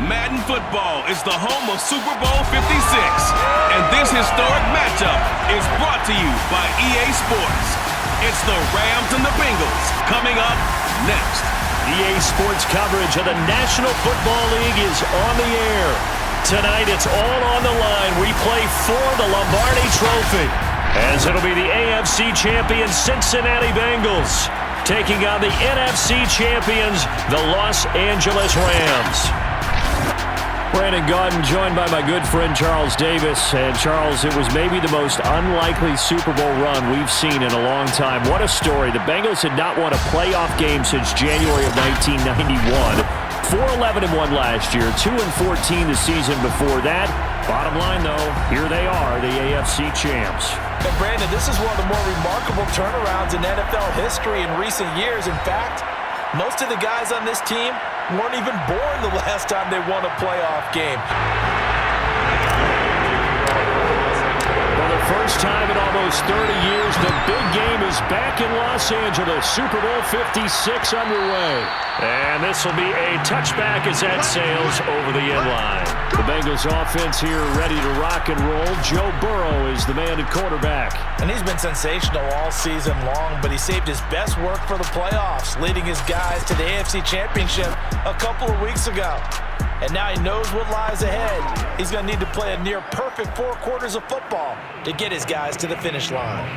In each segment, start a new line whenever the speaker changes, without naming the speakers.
Madden Football is the home of Super Bowl 56, and this historic matchup is brought to you by EA Sports. It's the Rams and the Bengals coming up next.
EA Sports coverage of the National Football League is on the air. Tonight it's all on the line. We play for the Lombardi Trophy, as it'll be the AFC champion Cincinnati Bengals taking on the NFC champions, the Los Angeles Rams. Brandon Gaudin joined by my good friend Charles Davis. And Charles, it was maybe the most unlikely Super Bowl run we've seen in a long time. What a story. The Bengals had not won a playoff game since January of 1991. 4-11-1 last year, 2-14 the season before that. Bottom line, though, here they are, the AFC champs.
And Brandon, this is one of the more remarkable turnarounds in NFL history in recent years. In fact, most of the guys on this team weren't even born the last time they won a playoff game.
For the first time in almost 30 years, the big game is back in Los Angeles. Super Bowl 56 underway. And this will be a touchback as that sails over the end line. The Bengals offense here ready to rock and roll. Joe Burrow is the man at quarterback.
And he's been sensational all season long, but he saved his best work for the playoffs, leading his guys to the AFC Championship a couple of weeks ago. And now he knows what lies ahead. He's going to need to play a near-perfect 4 quarters of football to get his guys to the finish line.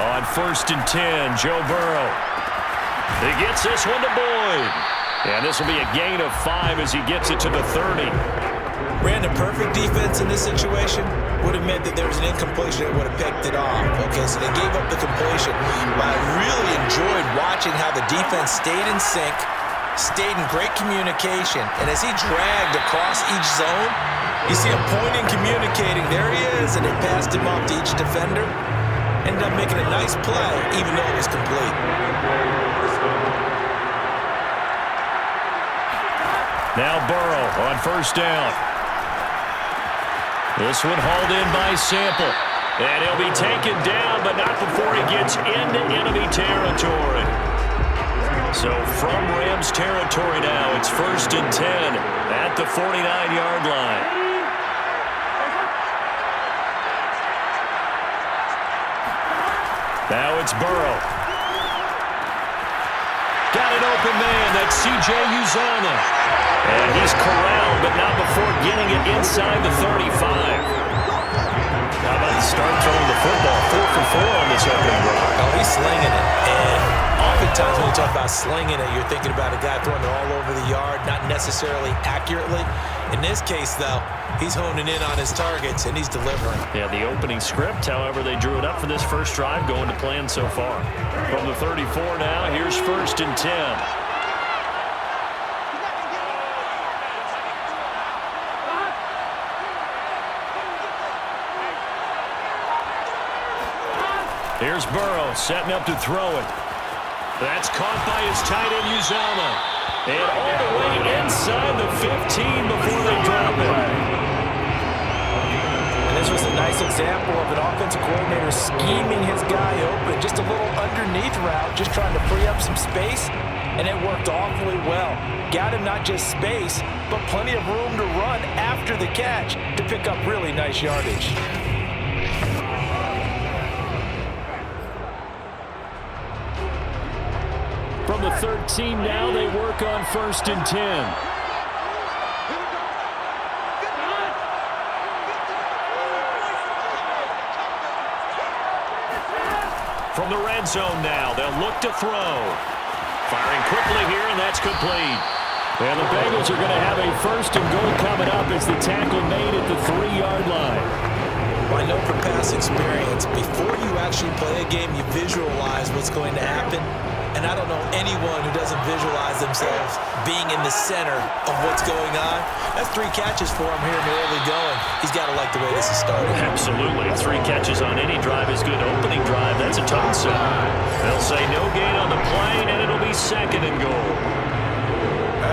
On 1st and 10, Joe Burrow. He gets this one to Boyd. And this will be a gain of 5 as he gets it to the 30.
Brandon, perfect defense in this situation would have meant that there was an incompletion that would have picked it off. Okay, so they gave up the completion. But I really enjoyed watching how the defense stayed in sync, stayed in great communication, and as he dragged across each zone, you see him pointing, communicating. There he is, and it passed him off to each defender. Ended up making a nice play, even though it was complete.
Now Burrow on 1st down. This one hauled in by Sample. And he'll be taken down, but not before he gets into enemy territory. So from Rams territory now, it's 1st and 10 at the 49-yard line. Now it's Burrow. Got an open man. That's C.J. Uzomah. And he's corralled, but not before getting it inside the 35. How about the start throwing the football? 4 for 4 on this opening drive.
Oh, he's slinging it. And oftentimes when you talk about slinging it, you're thinking about a guy throwing it all over the yard, not necessarily accurately. In this case, though, he's honing in on his targets, and he's delivering.
Yeah, the opening script, however, they drew it up for this first drive, going to plan so far. From the 34 now, here's 1st and 10. Here's Burrow setting up to throw it. That's caught by his tight end, Uzomah. And all the way inside the 15 before they drop it.
And this was a nice example of an offensive coordinator scheming his guy open. Just a little underneath route, just trying to free up some space. And it worked awfully well. Got him not just space, but plenty of room to run after the catch to pick up really nice yardage.
From the 13 now, they work on 1st and 10. From the red zone now, they'll look to throw. Firing quickly here, and that's complete. And the Bengals are going to have a 1st and goal coming up as the tackle made at the 3-yard line.
Well, I know from past experience, before you actually play a game, you visualize what's going to happen. And I don't know anyone who doesn't visualize themselves being in the center of what's going on. That's 3 catches for him here in the early going. He's got to like the way this is started.
Absolutely. 3 catches on any drive is good. Opening drive, that's a tone setter. They'll say no gain on the play, and it'll be 2nd and goal.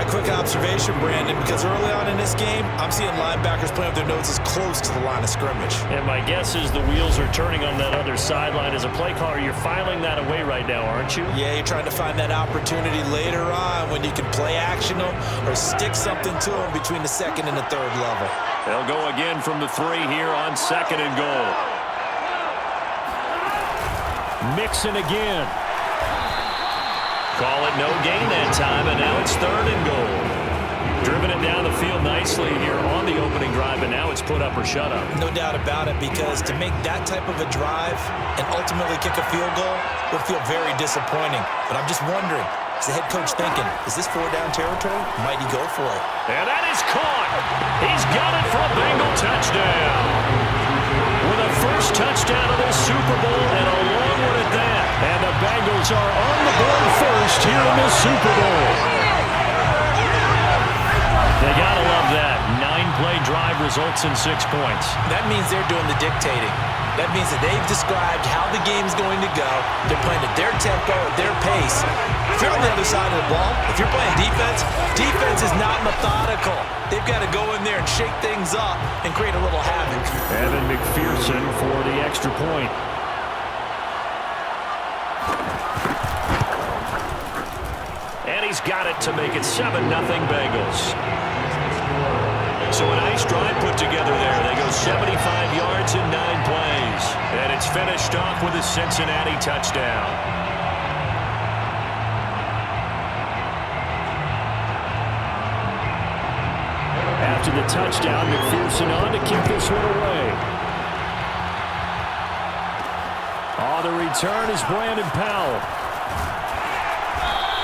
quick observation, Brandon, because early on in this game, I'm seeing linebackers playing with their noses close to the line of scrimmage.
And my guess is the wheels are turning on that other sideline. As a play caller, you're filing that away right now, aren't you?
Yeah, you're trying to find that opportunity later on when you can play action them or stick something to them between the second and the third level.
They'll go again from the 3 here on 2nd and goal. Mixon again. Call it no gain that time, and now it's 3rd and goal. Driven it down the field nicely here on the opening drive, and now it's put up or shut up.
No doubt about it, because to make that type of a drive and ultimately kick a field goal would feel very disappointing. But I'm just wondering, is the head coach thinking, is this 4-down territory? Might he go for it?
And that is caught. He's got it for a Bengal touchdown. With a first touchdown of this Super Bowl and a long one at that. And the Bengals are on the board first here in this Super Bowl. They gotta love that. 9-play drive results in 6 points.
That means they're doing the dictating. That means that they've described how the game's going to go. They're playing at their tempo, at their pace. If you're on the other side of the ball, if you're playing defense, defense is not methodical. They've got to go in there and shake things up and create a little havoc.
Evan McPherson for the extra point. And he's got it to make it 7-0 Bengals. So a nice drive put together there. They go 75 yards in 9 plays. And it's finished off with a Cincinnati touchdown. After the touchdown, McPherson on to keep this one away. On the return is Brandon Powell.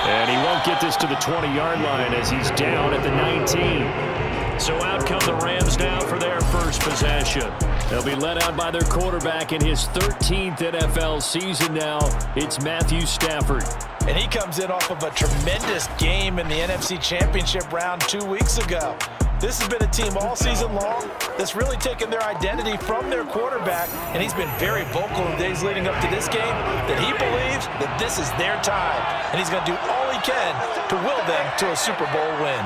And he won't get this to the 20-yard line as he's down at the 19. So out come the Rams now for their first possession. They'll be led out by their quarterback in his 13th NFL season now. It's Matthew Stafford.
And he comes in off of a tremendous game in the NFC Championship round 2 weeks ago. This has been a team all season long that's really taken their identity from their quarterback, and he's been very vocal in the days leading up to this game that he believes that this is their time, and he's going to do all he can to will them to a Super Bowl win.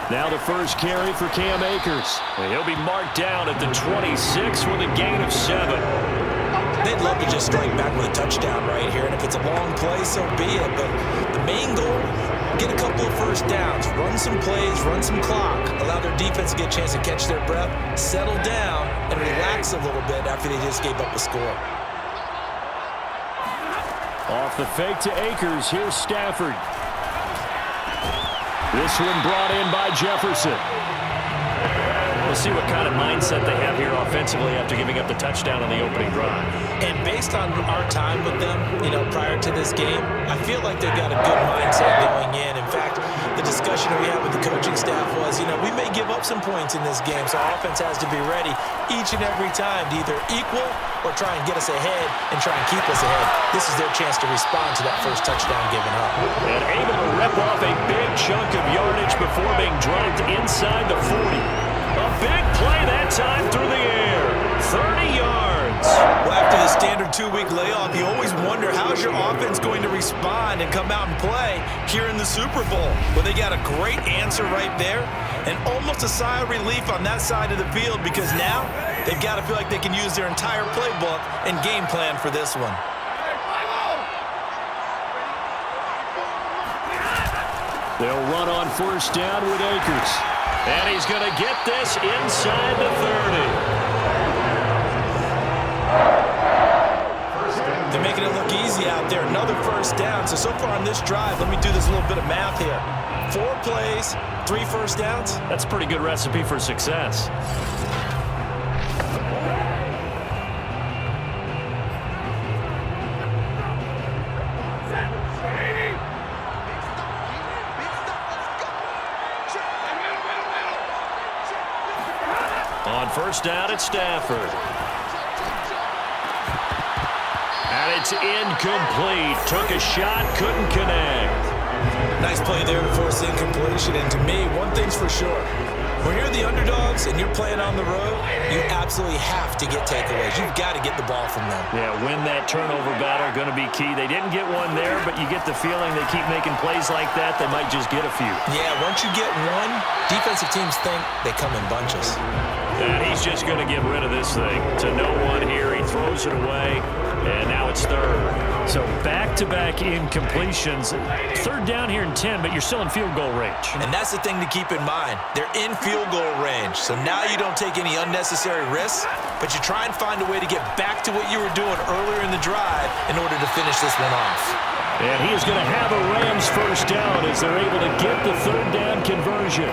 Now the first carry for Cam Akers. He'll be marked down at the 26 with a gain of 7.
They'd love to just strike back with a touchdown right here, and if it's a long play, so be it. But the main goal, get a couple of first downs, run some plays, run some clock, allow their defense to get a chance to catch their breath, settle down, and relax a little bit after they just gave up a score.
Off the fake to Akers, here's Stafford. This one brought in by Jefferson. We'll see what kind of mindset they have here offensively after giving up the touchdown on the opening drive.
And based on our time with them, prior to this game, I feel like they've got a good mindset going in. In fact, the discussion that we had with the coaching staff was, we may give up some points in this game, so our offense has to be ready each and every time to either equal or try and get us ahead and try and keep us ahead. This is their chance to respond to that first touchdown given up.
And able to rip off a big chunk of yardage before being dropped inside the 40. A big play that time through the air. 30 yards.
Well, after the standard 2-week layoff, you always wonder how's your offense going to respond and come out and play here in the Super Bowl. Well, they got a great answer right there and almost a sigh of relief on that side of the field because now they've got to feel like they can use their entire playbook and game plan for this one.
They'll run on first down with Akers. And he's going to get this inside the 30.
They're making it look easy out there. Another first down. So far on this drive, let me do this little bit of math here. 4 plays, 3 first downs.
That's a pretty good recipe for success. On first down, it's Stafford. And it's incomplete. Took a shot, couldn't connect.
Nice play there to force incompletion. And to me, one thing's for sure. When you're the underdogs and you're playing on the road, you absolutely have to get takeaways. You've got to get the ball from them.
Yeah, win that turnover battle, going to be key. They didn't get one there, but you get the feeling they keep making plays like that, they might just get a few.
Yeah, once you get one, defensive teams think they come in bunches.
And he's just going to get rid of this thing. To no one here, he throws it away, and now it's third. So back-to-back incompletions. Third down here in 10, but you're still in field goal range.
And that's the thing to keep in mind. They're in field goal range. So now you don't take any unnecessary risks, but you try and find a way to get back to what you were doing earlier in the drive in order to finish this one off.
And he is going to have a Rams first down as they're able to get the third down conversion.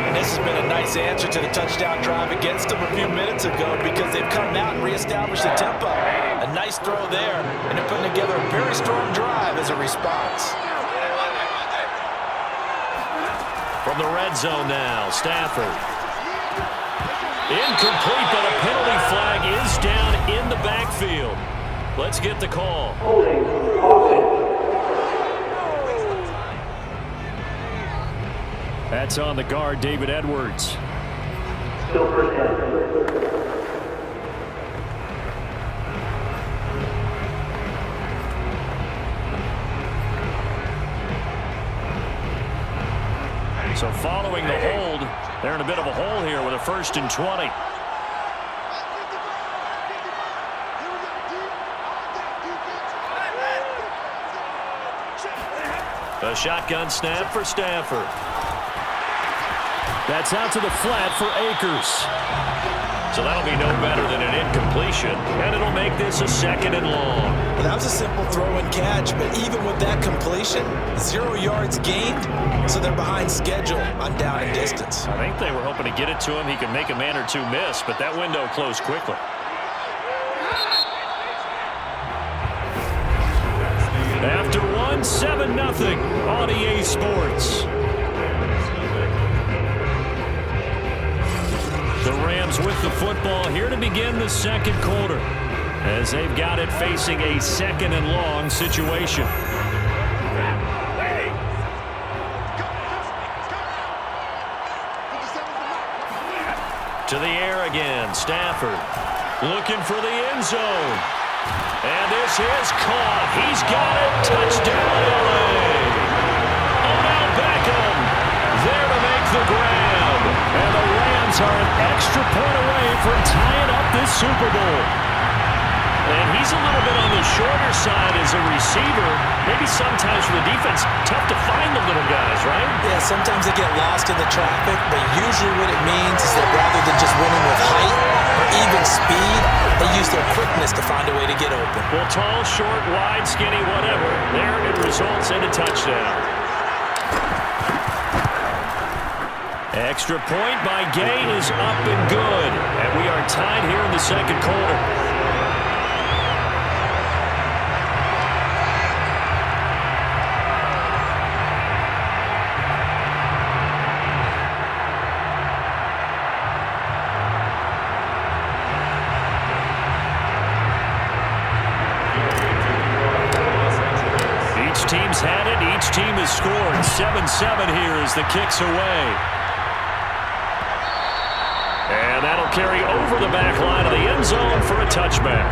And this has been a nice answer to the touchdown drive against them a few minutes ago because they've come out and reestablished the tempo. A nice throw there, and they're putting together a very strong drive as a response.
From the red zone now, Stafford. Incomplete, but a penalty flag is down in the backfield. Let's get the call. That's on the guard, David Edwards.
Still first down.
So following the hold, they're in a bit of a hole here with a 1st and 20. A shotgun snap for Stafford. That's out to the flat for Akers. So that'll be no better than an incompletion, and it'll make this a 2nd and long.
Well, that was a simple throw and catch, but even with that completion, 0 yards gained, so they're behind schedule on down and distance.
I think they were hoping to get it to him. He could make a man or two miss, but that window closed quickly. After 1, 7-0 on EA Sports. The Rams with the football here to begin the second quarter as they've got it facing a 2nd and long situation. To the air again, Stafford looking for the end zone. And this is caught. He's got it. Touchdown, LA. Odell Beckham there to make the grab. And the Rams are an extra point away from tying up this Super Bowl. And he's a little bit on the shorter side as a receiver. Maybe sometimes for the defense, tough to find the little guys, right?
Yeah, sometimes they get lost in the traffic, but usually what it means is that rather than just winning with height or even speed, they use their quickness to find a way to get open.
Well, tall, short, wide, skinny, whatever. There it results in a touchdown. Extra point by Gay is up and good. And we are tied here in the second quarter. Each team's had it. Each team has scored. 7-7 here as the kick's away. And that'll carry over the back line of the end zone for a touchback.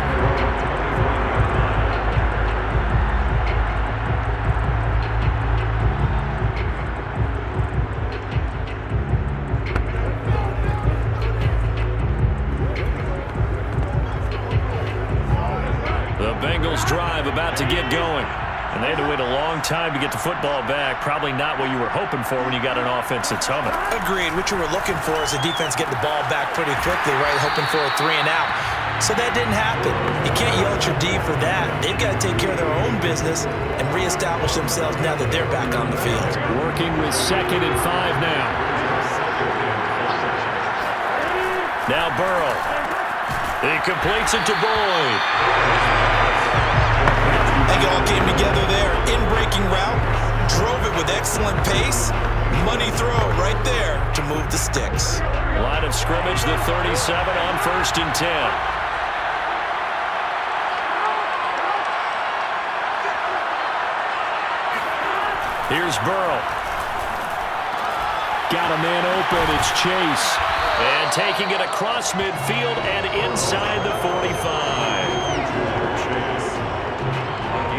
The Bengals drive about to get going. And they had to wait a long time to get the football back. Probably not what you were hoping for when you got an offense that's humming.
Agreed. What you were looking for is the defense getting the ball back pretty quickly, right? Hoping for a 3 and out. So that didn't happen. You can't yell at your D for that. They've got to take care of their own business and reestablish themselves now that they're back on the field.
Working with 2nd and 5 now. Now Burrow. He completes it to Boyd.
They all came together there. In-breaking route. Drove it with excellent pace. Money throw right there to move the sticks.
Line of scrimmage, the 37 on 1st and 10. Here's Burrow. Got a man open. It's Chase. And taking it across midfield and inside the 45.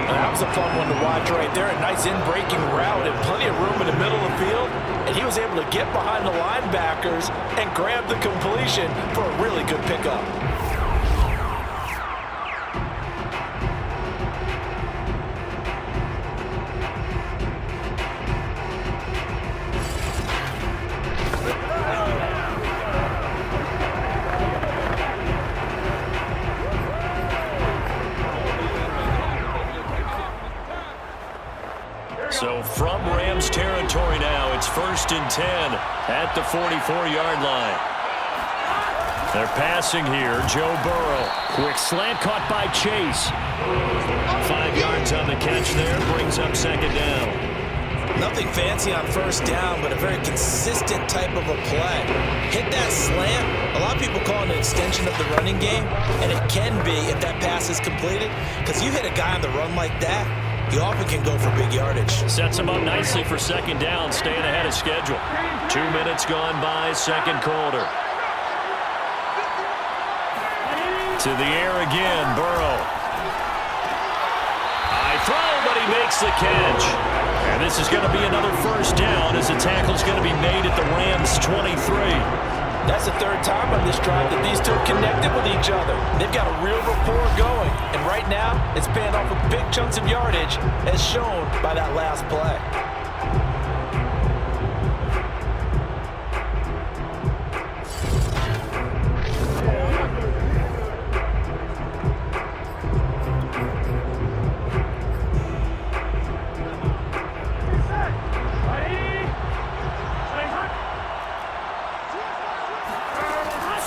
That was a fun one to watch right there. A nice in-breaking route and plenty of room in the middle of the field. And he was able to get behind the linebackers and grab the completion for a really good pickup.
So from Rams territory now, it's 1st and 10 at the 44-yard line. They're passing here. Joe Burrow. Quick slant caught by Chase. 5 yards on the catch there. Brings up 2nd down.
Nothing fancy on 1st down, but a very consistent type of a play. Hit that slant. A lot of people call it an extension of the running game, and it can be if that pass is completed, because you hit a guy on the run like that, you often can go for big yardage.
Sets him up nicely for 2nd down, staying ahead of schedule. 2 minutes gone by, 2nd quarter. To the air again, Burrow. High throw, but he makes the catch. And this is going to be another 1st down as the tackle's going to be made at the Rams' 23.
That's the 3rd time on this drive that these two are connected with each other. They've got a real rapport going. And right now, it's paying off with big chunks of yardage, as shown by that last play.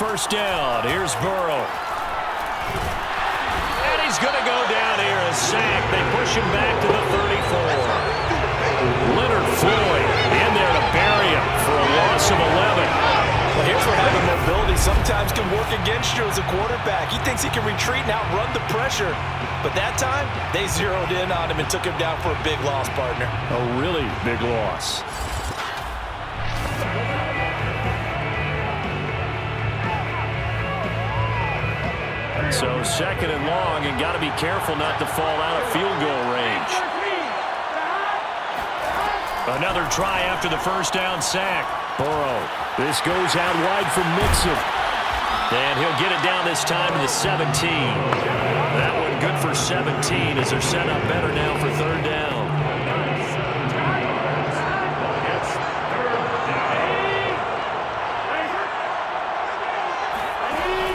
First down, here's Burrow. And he's going to go down here, a sack. They push him back to the 34. Leonard Floyd in there to bury him for a loss of 11.
Well, here's where having mobility sometimes can work against you as a quarterback. He thinks he can retreat and outrun the pressure. But that time, they zeroed in on him and took him down for a big loss, partner.
A really big loss. So 2nd and long, and got to be careful not to fall out of field goal range. Another try after the 1st down sack. Burrow. This goes out wide from Mixon. And he'll get it down this time to the 17. That one good for 17 as they're set up better now for 3rd down.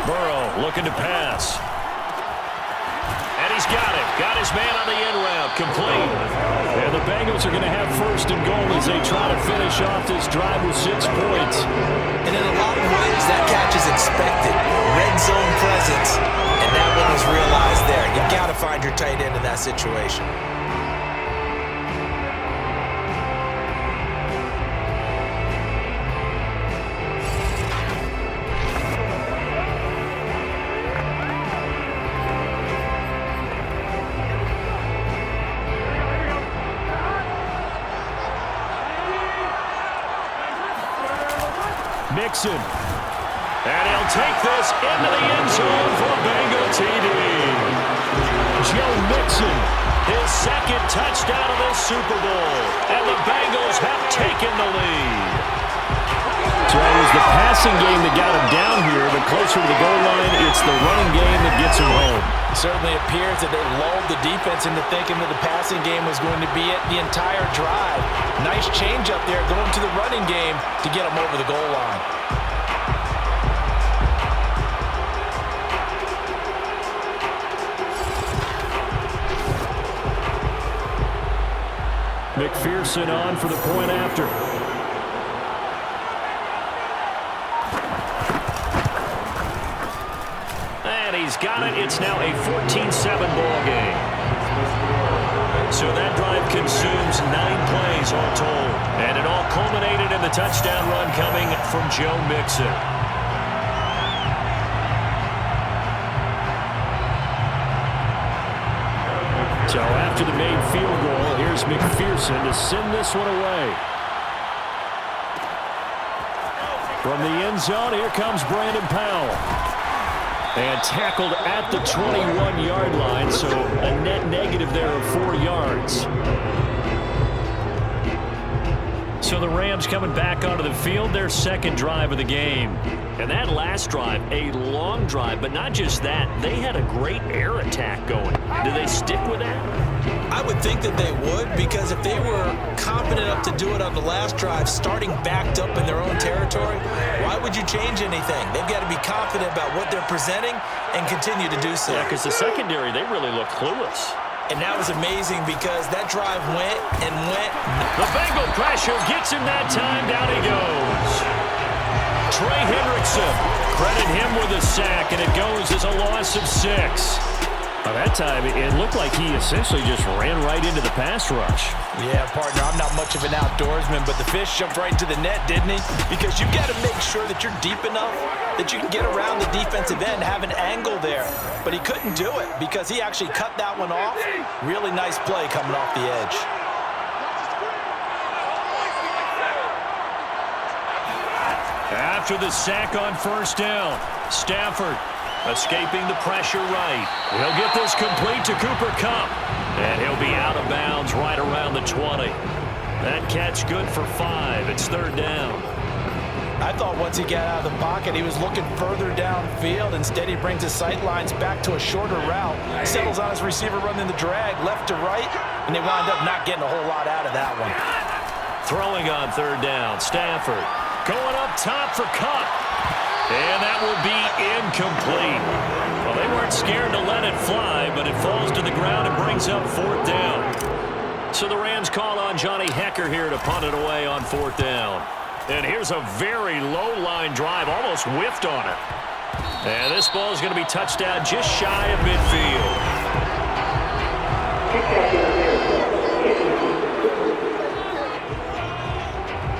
Burrow looking to pass. And he's got it. Got his man on the in route. Complete. And the Bengals are going to have 1st and goal as they try to finish off this drive with 6 points.
And in a lot of ways, that catch is expected. Red zone presence. And that one was realized there. You got to find your tight end in that situation.
Mixon. And he'll take this into the end zone for a Bengal TD. Joe Mixon, his 2nd touchdown of this Super Bowl. And the Bengals have taken the lead. So it was the passing game that got him down here, but closer to the goal line, it's the running game that gets him home.
It certainly appears that they lulled the defense into thinking that the passing game was going to be it the entire drive. Nice change up there going to the running game to get them over the goal line.
McPherson on for the point after. And he's got it. It's now a 14-7 ball game. So that drive consumes 9 plays all told. And it all culminated in the touchdown run coming from Joe Mixon. So after the made field goal, here's McPherson to send this one away. From the end zone, here comes Brandon Powell. And tackled at the 21-yard line, so a net negative there of 4 yards. So the Rams coming back onto the field, their second drive of the game. And that last drive, a long drive, but not just that. They had a great air attack going. Do they stick with that?
I would think that they would, because if they were confident enough to do it on the last drive, starting backed up in their own territory, why would you change anything? They've got to be confident about what they're presenting and continue to do so.
Yeah, because the secondary, they really looked clueless.
And that was amazing because that drive went and went.
The Bengal pressure gets him that time. Down he goes. Trey Hendrickson, credit him with a sack, and it goes as a loss of 6. By that time, it looked like he essentially just ran right into the pass rush.
Yeah, partner, I'm not much of an outdoorsman, but the fish jumped right into the net, didn't he? Because you've got to make sure that you're deep enough that you can get around the defensive end, have an angle there. But he couldn't do it because he actually cut that one off. Really nice play coming off the edge.
After the sack on first down, Stafford escaping the pressure right. He'll get this complete to Cooper Kupp. And he'll be out of bounds right around the 20. That catch good for 5. It's third down.
I thought once he got out of the pocket, he was looking further downfield. Instead, he brings his sight lines back to a shorter route. Settles on his receiver running the drag left to right. And they wound up not getting a whole lot out of that one.
Throwing on third down, Stafford going up top for Kupp. And that will be incomplete. Well, they weren't scared to let it fly, but it falls to the ground and brings up fourth down. So the Rams call on Johnny Hecker here to punt it away on fourth down. And here's a very low-line drive, almost whiffed on it. And this ball is going to be touched down just shy of midfield.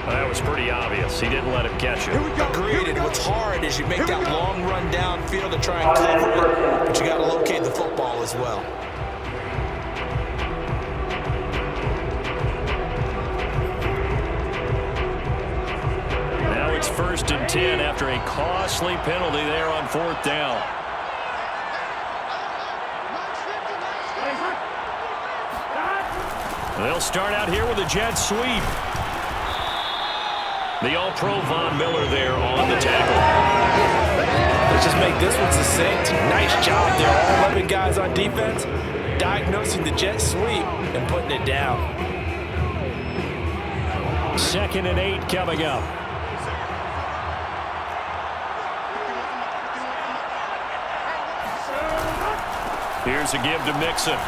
That was pretty obvious. He didn't let him catch it.
Agreed, and what's hard is you make that long run downfield to try and cover it, but you got to locate the football as well.
Now it's 1st and 10 after a costly penalty there on fourth down. They'll start out here with a jet sweep. The All-Pro Von Miller there on the tackle.
Let's just make this one succinct. Nice job there. All 11 guys on defense diagnosing the jet sweep and putting it down.
2nd and 8 coming up. Here's a give to Mixon.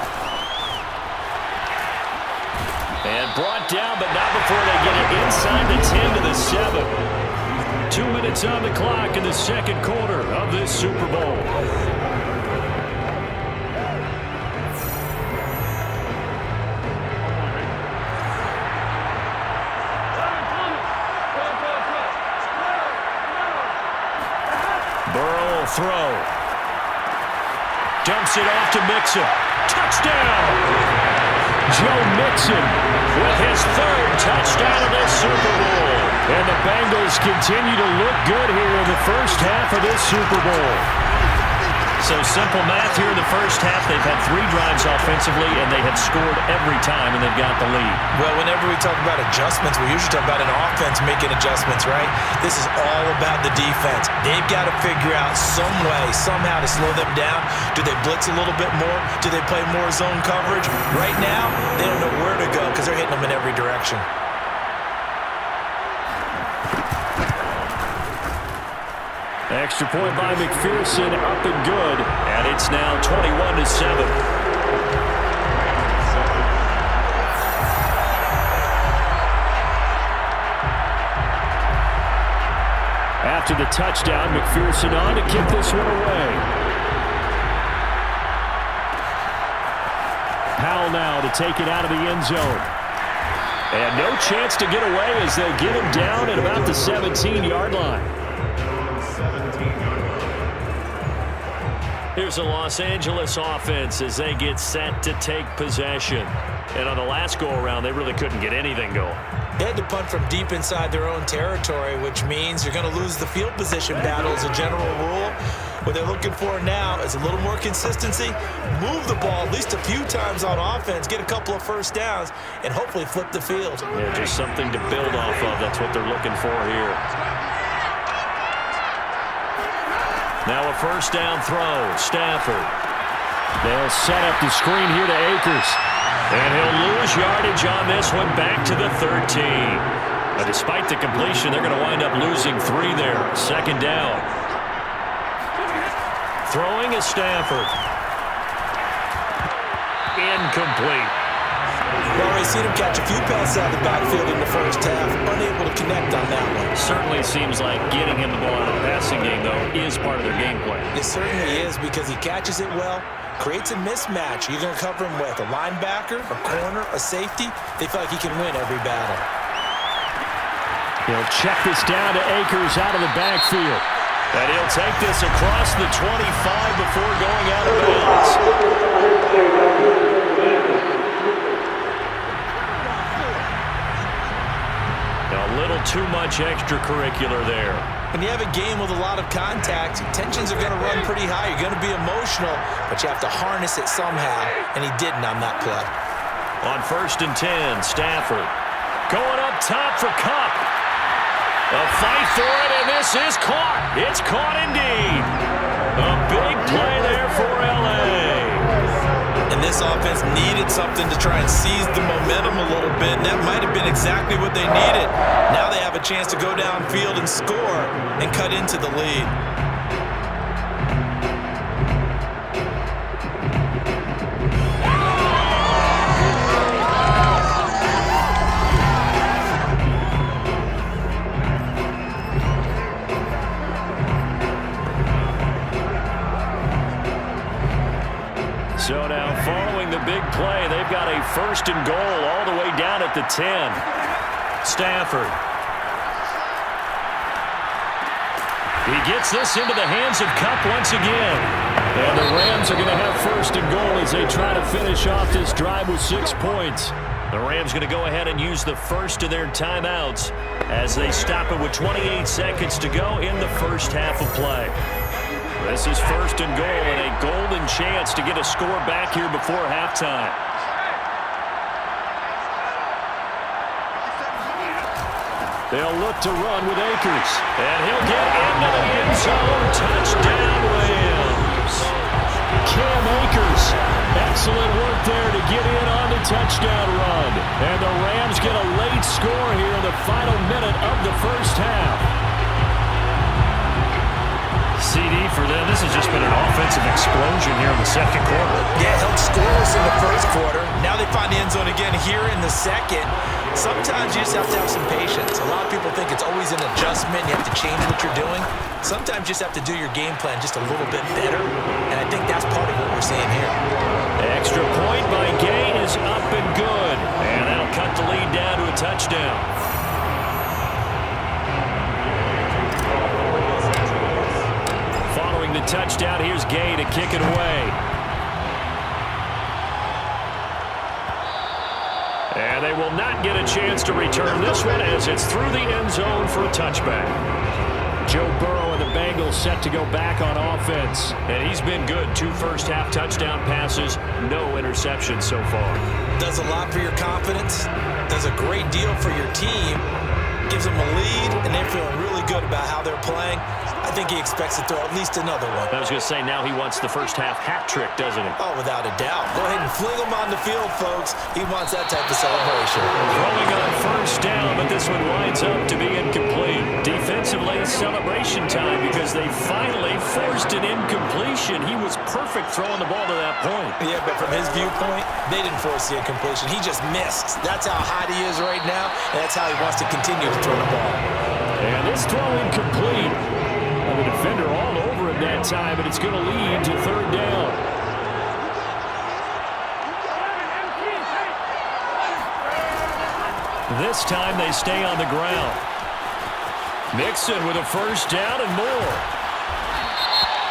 And brought down, but not before they get it inside the 10 to the 7. 2 minutes on the clock in the second quarter of this Super Bowl. Burrow will throw. Dumps it off to Mixon. Touchdown! Joe Mixon with his 3rd touchdown of this Super Bowl. And the Bengals continue to look good here in the first half of this Super Bowl. So simple math here in the first half. They've had 3 drives offensively, and they have scored every time, and they've got the lead.
Well, whenever we talk about adjustments, we usually talk about an offense making adjustments, right? This is all about the defense. They've got to figure out some way, somehow to slow them down. Do they blitz a little bit more? Do they play more zone coverage? Right now, they don't know where to go because they're hitting them in every direction.
Extra point by McPherson, up and good. And it's now 21-7. After the touchdown, McPherson on to kick this one away. Powell now to take it out of the end zone. And no chance to get away as they get him down at about the 17-yard line. Here's a Los Angeles offense as they get set to take possession. And on the last go-around, they really couldn't get anything going.
They had to punt from deep inside their own territory, which means you're going to lose the field position battle as a general rule. What they're looking for now is a little more consistency, move the ball at least a few times on offense, get a couple of first downs, and hopefully flip the field.
Yeah, just something to build off of. That's what they're looking for here. Now a first down throw, Stafford. They'll set up the screen here to Akers. And he'll lose yardage on this one, back to the 13. But despite the completion, they're going to wind up losing 3 there. Second down. Throwing is Stafford. Incomplete.
Well, we've seen him catch a few passes out of the backfield in the first half, unable to connect on that one.
Certainly seems like getting him the ball out of the passing game, though, is part of their game plan.
It certainly is, because he catches it well, creates a mismatch. You're going to cover him with a linebacker, a corner, a safety. They feel like he can win every battle.
He'll check this down to Akers out of the backfield. And he'll take this across the 25 before going out of bounds. A little too much extracurricular there.
When you have a game with a lot of contact, tensions are going to run pretty high. You're going to be emotional, but you have to harness it somehow, and he didn't on that play.
On 1st and 10, Stafford going up top for Kupp. A fight for it, and this is caught. It's caught indeed. A big play there for L.A.
And this offense needed something to try and seize the momentum a little bit, and that might have been exactly what they needed. Now they have a chance to go downfield and score and cut into the lead.
So now following the big play, they've got a 1st and goal all the way down at the 10. Stafford. He gets this into the hands of Kupp once again. And the Rams are going to have 1st and goal as they try to finish off this drive with 6 points. The Rams going to go ahead and use the first of their timeouts as they stop it with 28 seconds to go in the first half of play. This is 1st and goal and a golden chance to get a score back here before halftime. They'll look to run with Akers. And he'll get into the end zone. Touchdown, Rams. Cam Akers. Excellent work there to get in on the touchdown run. And the Rams get a late score here in the final minute of the first half. CD for them. This has just been an offensive explosion here in the second quarter.
Yeah, held scoreless in the first quarter. Now they find the end zone again here in the second. Sometimes you just have to have some patience. A lot of people think it's always an adjustment. You have to change what you're doing. Sometimes you just have to do your game plan just a little bit better. And I think that's part of what we're seeing here.
Extra point by Gay is up and good. And that'll cut the lead down to a touchdown. Following the touchdown, here's Gay to kick it away. And they will not get a chance to return this one as it's through the end zone for a touchback. Joe Burrow and the Bengals set to go back on offense. And he's been good. 2 first-half touchdown passes, no interceptions so far.
Does a lot for your confidence. Does a great deal for your team. Gives them a lead, and they're feeling really good about how they're playing. I think he expects to throw at least another one.
I was going to say, now he wants the first-half hat trick, doesn't he?
Oh, without a doubt. Go ahead and fling him on the field, folks. He wants that type of celebration.
Throwing on first down, but this one winds up to be incomplete. Defensively, celebration time because they finally forced an incompletion. He was perfect throwing the ball to that point.
Yeah, but from his viewpoint, they didn't force the incompletion. He just missed. That's how hot he is right now, and that's how he wants to continue to throw the ball.
And this throw incomplete. The defender all over him that time, and it's going to lead to 3rd down. This time they stay on the ground. Mixon with a first down and more.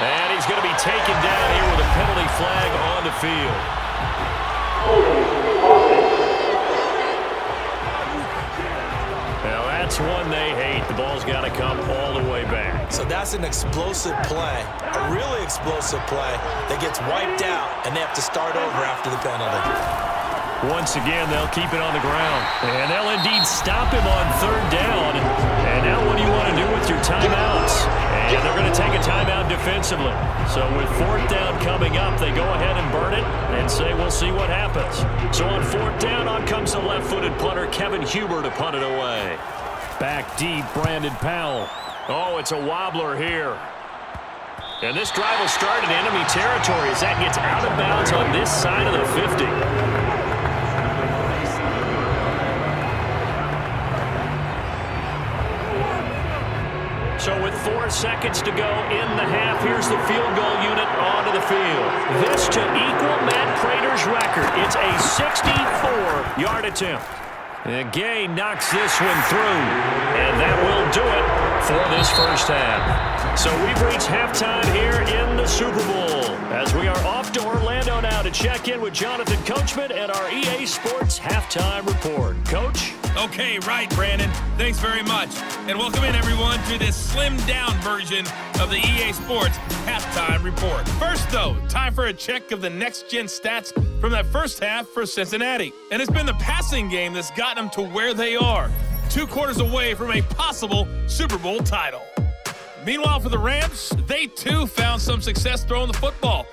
And he's going to be taken down here with a penalty flag on the field. that's one they hate. The ball's got to come all the way back.
So that's an explosive play, a really explosive play that gets wiped out, and they have to start over after the penalty.
Once again, they'll keep it on the ground. And they'll indeed stop him on third down. And now what do you want to do with your timeouts? And they're going to take a timeout defensively. So with fourth down coming up, they go ahead and burn it and say we'll see what happens. So on fourth down, on comes the left-footed punter, Kevin Huber, to punt it away. Back deep, Brandon Powell. Oh, it's a wobbler here. And this drive will start in enemy territory as that gets out of bounds on this side of the 50. So with 4 seconds to go in the half, here's the field goal unit onto the field. This to equal Matt Prater's record. It's a 64-yard attempt. And Gay knocks this one through. And that will do it for this first half. So we've reached halftime here in the Super Bowl. As we are off to Orlando now to check in with Jonathan Coachman and our EA Sports Halftime Report. Coach?
Okay, right, Brandon. Thanks very much. And welcome in, everyone, to this slimmed-down version of the EA Sports Halftime Report. First, though, time for a check of the next-gen stats from that first half for Cincinnati. And it's been the passing game that's gotten them to where they are, 2 quarters away from a possible Super Bowl title. Meanwhile, for the Rams, they too found some success throwing the football.